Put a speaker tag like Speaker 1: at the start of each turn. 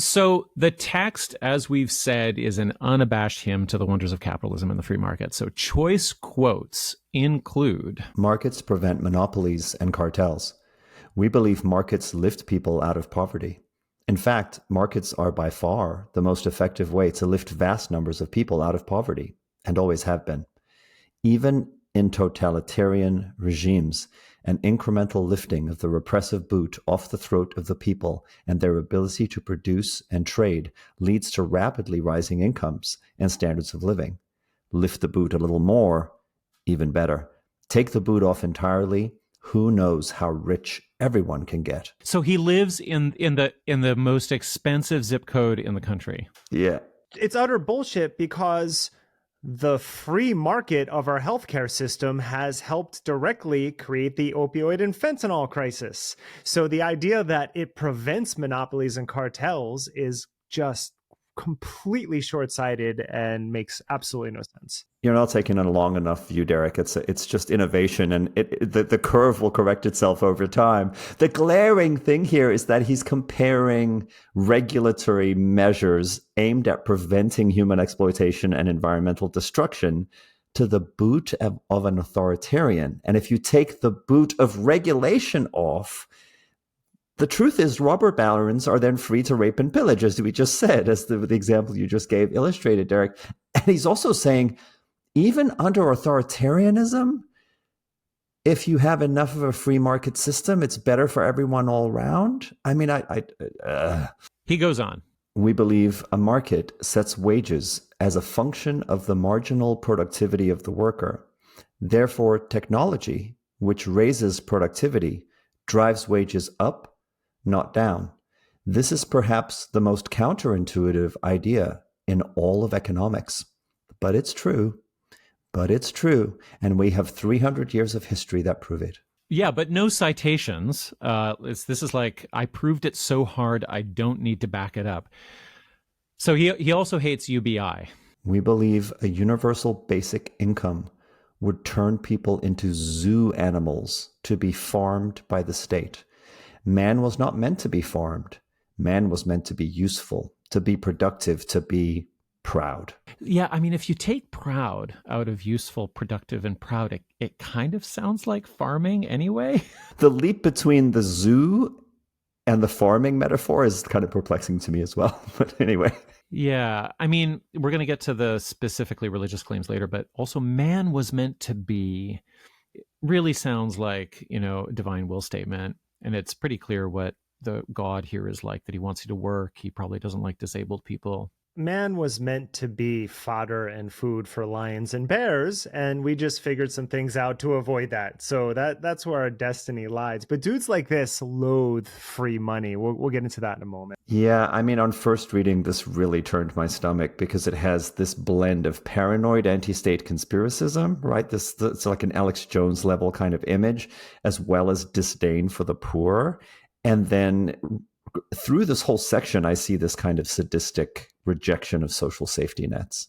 Speaker 1: So the text, as we've said, is an unabashed hymn to the wonders of capitalism and the free market. So choice quotes include:
Speaker 2: markets prevent monopolies and cartels. We believe markets lift people out of poverty. In fact, markets are by far the most effective way to lift vast numbers of people out of poverty, and always have been. Even in totalitarian regimes, an incremental lifting of the repressive boot off the throat of the people and their ability to produce and trade leads to rapidly rising incomes and standards of living. Lift the boot a little more, even better. Take the boot off entirely, who knows how rich everyone can get.
Speaker 1: So he lives in the most expensive zip code in the country.
Speaker 2: Yeah.
Speaker 3: It's utter bullshit because the free market of our healthcare system has helped directly create the opioid and fentanyl crisis. So the idea that it prevents monopolies and cartels is just completely short-sighted and makes absolutely no sense.
Speaker 2: You're not taking a long enough view, Derek. It's just innovation, and the curve will correct itself over time. The glaring thing here is that he's comparing regulatory measures aimed at preventing human exploitation and environmental destruction to the boot of an authoritarian. And if you take the boot of regulation off, the truth is robber barons are then free to rape and pillage, as we just said, as the example you just gave illustrated, Derek. And he's also saying, even under authoritarianism, if you have enough of a free market system, it's better for everyone all around. I mean,
Speaker 1: He goes on.
Speaker 2: We believe a market sets wages as a function of the marginal productivity of the worker. Therefore, technology, which raises productivity, drives wages up, not down. This is perhaps the most counterintuitive idea in all of economics. But it's true. And we have 300 years of history that prove it.
Speaker 1: Yeah, but no citations. This is like, I proved it so hard, I don't need to back it up. So he also hates UBI.
Speaker 2: We believe a universal basic income would turn people into zoo animals to be farmed by the state. Man was not meant to be farmed. Man was meant to be useful, to be productive, to be proud.
Speaker 1: Yeah, I mean, if you take proud out of useful, productive, and proud, it kind of sounds like farming anyway.
Speaker 2: The leap between the zoo and the farming metaphor is kind of perplexing to me as well. But anyway.
Speaker 1: Yeah, I mean, we're going to get to the specifically religious claims later, but also man was meant to be, really sounds like, a divine will statement. And it's pretty clear what the God here is like, that he wants you to work. He probably doesn't like disabled people.
Speaker 3: Man was meant to be fodder and food for lions and bears, and we just figured some things out to avoid that. So that's where our destiny lies. But dudes like this loathe free money. We'll get into that in a moment.
Speaker 2: Yeah, I mean, on first reading, this really turned my stomach because it has this blend of paranoid anti-state conspiracism, right? It's like an Alex Jones level kind of image, as well as disdain for the poor. And then through this whole section, I see this kind of sadistic rejection of social safety nets.